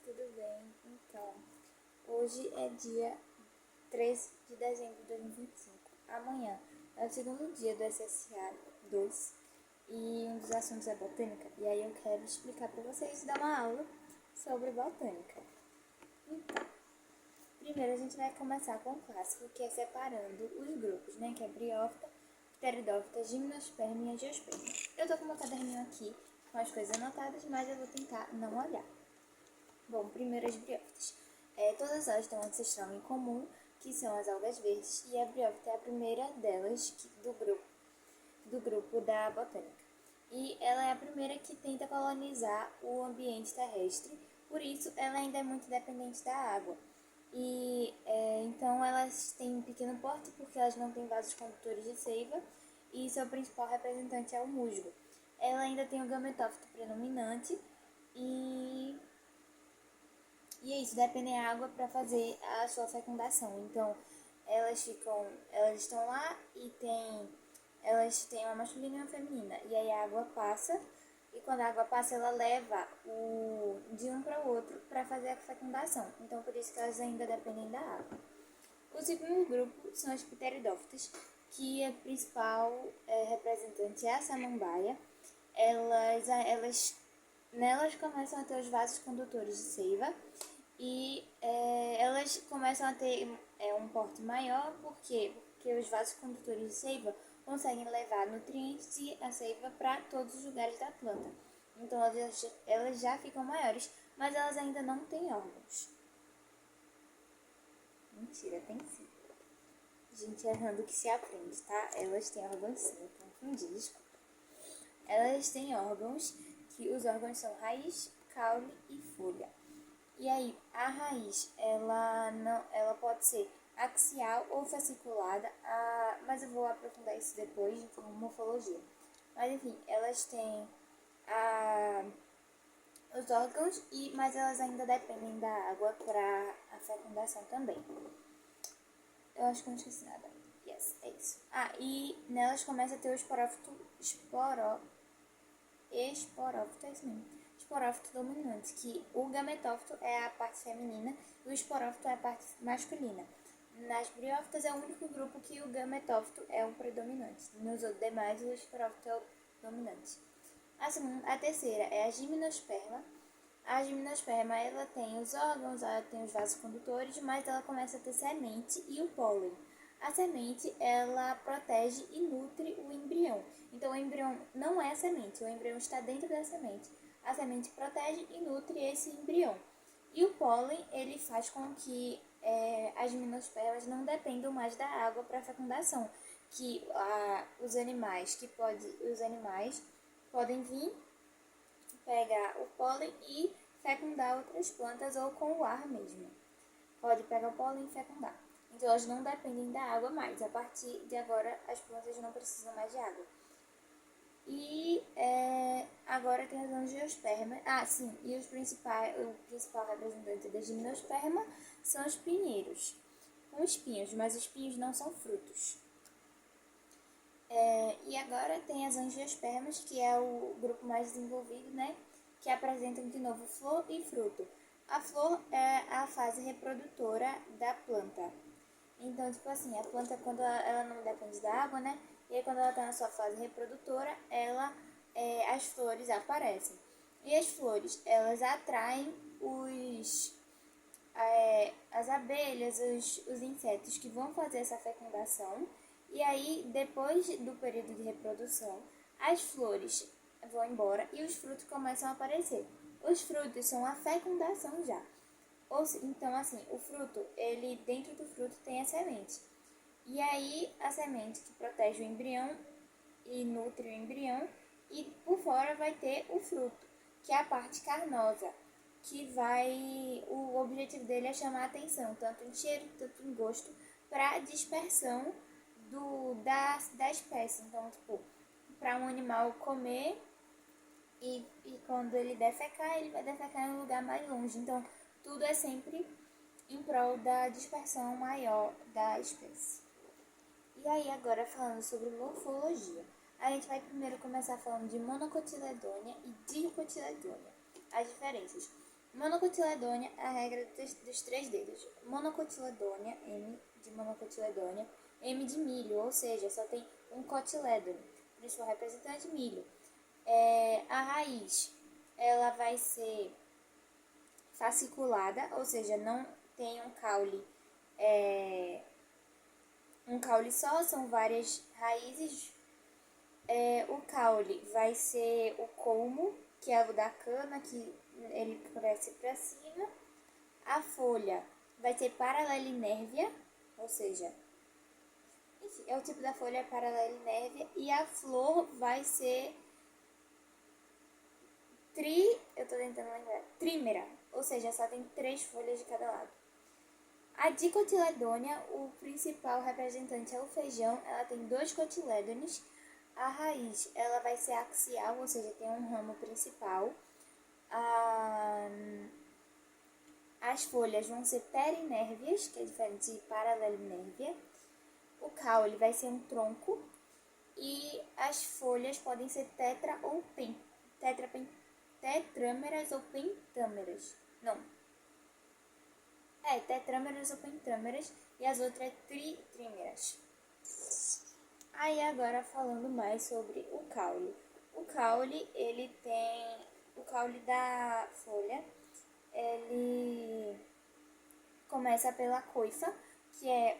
tudo bem? Então, hoje é dia 13 de dezembro de 2025. Amanhã é o segundo dia do SSA 2 e um dos assuntos é botânica. E aí eu quero explicar para vocês, dar uma aula sobre botânica. Então, primeiro a gente vai começar com o clássico, que é separando os grupos, né? Que é Briófita, Pteridófita, Gimnosperma e Angiosperma. Eu tô com meu caderninho aqui com as coisas anotadas, mas eu vou tentar não olhar. Bom, primeiro as briófitas. Todas elas têm um ancestral em comum, que são as algas verdes, e a briófita é a primeira delas do grupo da botânica. E ela é a primeira que tenta colonizar o ambiente terrestre, por isso ela ainda é muito dependente da água. Então elas têm um pequeno porte porque elas não têm vasos condutores de seiva, e seu principal representante é o musgo. Ela ainda tem o gametófito predominante e é isso, dependem da água para fazer a sua fecundação. Então, elas estão lá e elas têm uma masculina e uma feminina. E aí a água passa, e quando a água passa, ela leva de um para o outro para fazer a fecundação. Então, por isso que elas ainda dependem da água. O segundo grupo são as pteridófitas, que a principal representante é a samambaia. Nelas começam a ter os vasos condutores de seiva e elas começam a ter um porte maior porque os vasos condutores de seiva conseguem levar nutrientes e a seiva para todos os lugares da planta. Então elas já ficam maiores, mas elas ainda não têm órgãos. Mentira, tem sim. Gente, errando que se aprende, tá? Elas têm órgãos sim, eu confundi, desculpa. Elas têm órgãos, que os órgãos são raiz, caule e folha. E aí, a raiz, ela pode ser axial ou fasciculada, mas eu vou aprofundar isso depois com morfologia. Mas enfim, elas têm os órgãos, mas elas ainda dependem da água para a fecundação também. Eu acho que eu não esqueci nada. Yes, é isso. E nelas começa a ter o esporófito é isso mesmo. Esporófito dominante, que o gametófito é a parte feminina e o esporófito é a parte masculina. Nas briófitas é o único grupo que o gametófito é o predominante. Nos demais, o esporófito é o dominante. A terceira é a gimnosperma. A gimnosperma, ela tem os órgãos, ela tem os vasos condutores, mas ela começa a ter semente e o pólen. A semente, ela protege e nutre o embrião. Então, o embrião não é a semente, o embrião está dentro da semente. A semente protege e nutre esse embrião. E o pólen, ele faz com que as gimnospermas não dependam mais da água para a fecundação. Que os animais podem vir pegar o pólen e fecundar outras plantas ou com o ar mesmo. Pode pegar o pólen e fecundar. Então elas não dependem da água mais. A partir de agora as plantas não precisam mais de água. E agora tem as angiospermas. Sim, e o principal representante da gimnosperma são os pinheiros, com espinhos, mas os espinhos não são frutos. E agora tem as angiospermas, que é o grupo mais desenvolvido, né? Que apresentam de novo flor e fruto. A flor é a fase reprodutora da planta. Então, tipo assim, a planta, quando ela não depende da água, né? E aí, quando ela está na sua fase reprodutora, as flores aparecem. E as flores, elas atraem as abelhas, os insetos que vão fazer essa fecundação. E aí, depois do período de reprodução, as flores vão embora e os frutos começam a aparecer. Os frutos são a fecundação já. Então, assim, o fruto, dentro do fruto tem a semente. E aí, a semente que protege o embrião e nutre o embrião, e por fora vai ter o fruto, que é a parte carnosa, o objetivo dele é chamar a atenção, tanto em cheiro, tanto em gosto, para dispersão da espécie. Então, tipo, para um animal comer e quando ele defecar, ele vai defecar em um lugar mais longe. Então, tudo é sempre em prol da dispersão maior da espécie. E aí, agora falando sobre morfologia. A gente vai primeiro começar falando de monocotiledônia e dicotiledônia. As diferenças. Monocotiledônia, a regra dos três dedos. Monocotiledônia, M de monocotiledônia, M de milho, ou seja, só tem um cotilédone, principal representante milho. A raiz, ela vai ser fasciculada, ou seja, não tem um caule só, são várias raízes. O caule vai ser o colmo, que é o da cana, que ele cresce para cima. A folha vai ser paralelinérvia, ou seja, enfim, é o tipo da folha paralelinérvia. E a flor vai ser trímera, ou seja, só tem 3 folhas de cada lado. A dicotiledônia, o principal representante é o feijão, ela tem 2 cotilédones. A raiz, ela vai ser axial, ou seja, tem um ramo principal. As folhas vão ser perinérvias, que é diferente de paralelinérvia. O caule vai ser um tronco. E as folhas podem ser tetrâmeras ou pentâmeras. Não. Tetrâmeras ou pentâmeras. E as outras trímeras. Aí agora falando mais sobre o caule. O caule, ele tem... O caule da folha, ele começa pela coifa, que é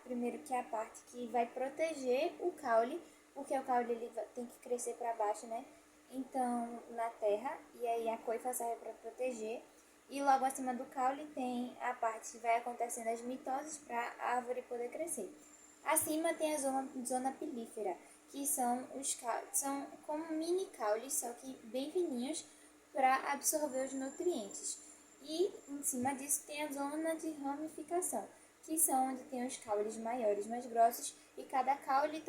primeiro que é a parte que vai proteger o caule, porque o caule ele tem que crescer para baixo, né? Então, na terra, e aí a coifa serve para proteger. E logo acima do caule tem a parte que vai acontecendo as mitoses para a árvore poder crescer. Acima tem a zona pilífera, que são são como mini caules, só que bem fininhos, para absorver os nutrientes. E em cima disso tem a zona de ramificação, que são onde tem os caules maiores, mais grossos, e cada caule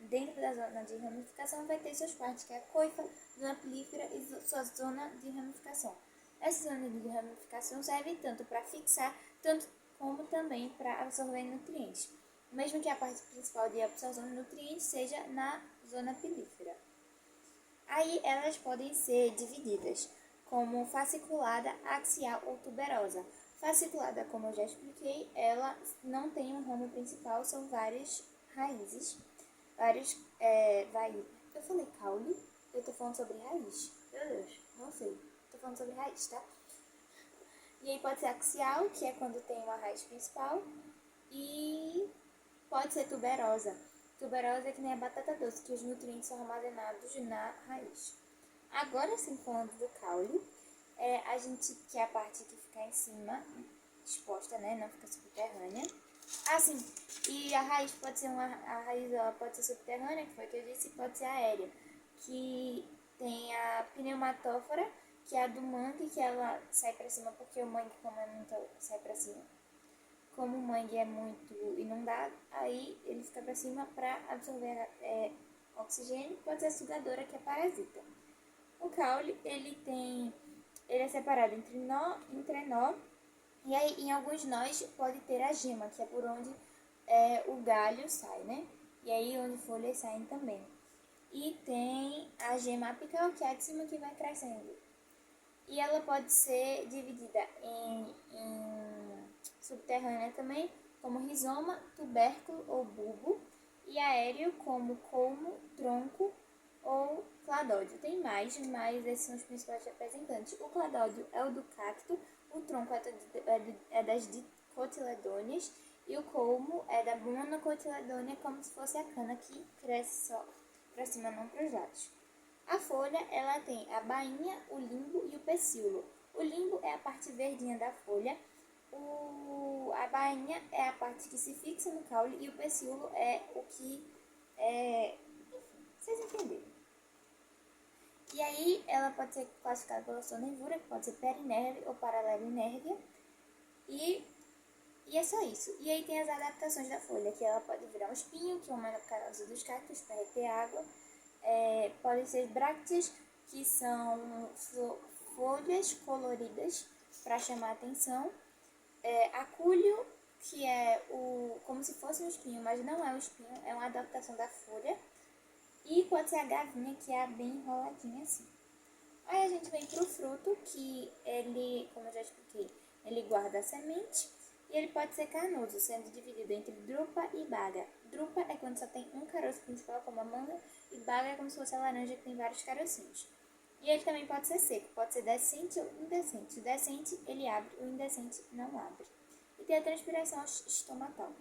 dentro da zona de ramificação vai ter suas partes, que é a coifa, zona pilífera e sua zona de ramificação. Essa zona de ramificação serve tanto para fixar, tanto como também para absorver nutrientes, mesmo que a parte principal de absorção de nutrientes seja na zona pilífera. Aí elas podem ser divididas como fasciculada, axial ou tuberosa. Fasciculada, como eu já expliquei, ela não tem um ramo principal, são várias raízes, Eu falei caule? Eu tô falando sobre raiz. Meu Deus, não sei. Tô falando sobre raiz, tá? E aí pode ser axial, que é quando tem uma raiz principal, e pode ser tuberosa. Tuberosa é que nem a batata doce, que os nutrientes são armazenados na raiz. Agora sim, falando do caule, a gente quer a parte que fica em cima, exposta, né? Não fica subterrânea. Sim, e a raiz pode ser ela pode ser subterrânea, que foi o que eu disse, pode ser aérea, que tem a pneumatófora, que é a do mangue, que ela sai para cima porque o mangue, como é muito, sai para cima. Como o mangue é muito inundado, aí ele fica para cima para absorver oxigênio. Pode ser a sugadora, que é parasita. O caule, ele é separado entre nó e entrenó. E aí, em alguns nós, pode ter a gema, que é por onde o galho sai, né? E aí, onde folhas saem também. E tem a gema apical, que é a de cima, que vai crescendo. E ela pode ser dividida em subterrânea também, como rizoma, tubérculo ou bulbo. E aéreo, como colmo, tronco ou cladódio. Tem mais, mas esses são os principais representantes. O cladódio é o do cacto, o tronco é das dicotiledôneas e o colmo é da monocotiledônea, como se fosse a cana que cresce só para cima, não para os lados. A folha, ela tem a bainha, o limbo e o pecíolo. O limbo é a parte verdinha da folha, a bainha é a parte que se fixa no caule e o pecíolo é o que vocês entenderam. E aí, ela pode ser classificada pela sua nervura, que pode ser perinérvia ou paralelinérvia. E é só isso. E aí tem as adaptações da folha, que ela pode virar um espinho, que é uma causa dos cactos para reter água. Podem ser brácteas, que são folhas coloridas para chamar a atenção. Acúlio, que é como se fosse um espinho, mas não é um espinho, é uma adaptação da folha. E pode ser a gavinha, que é bem enroladinha assim. gente vem para o fruto, que ele, como eu já expliquei, ele guarda a semente e ele pode ser carnoso, sendo dividido entre drupa e baga. Drupa é quando só tem um caroço principal, como a manga, e baga é como se fosse a laranja, que tem vários carocinhos. E ele também pode ser seco, pode ser decente ou indecente. O decente ele abre, o indecente não abre. E tem a transpiração estomacal.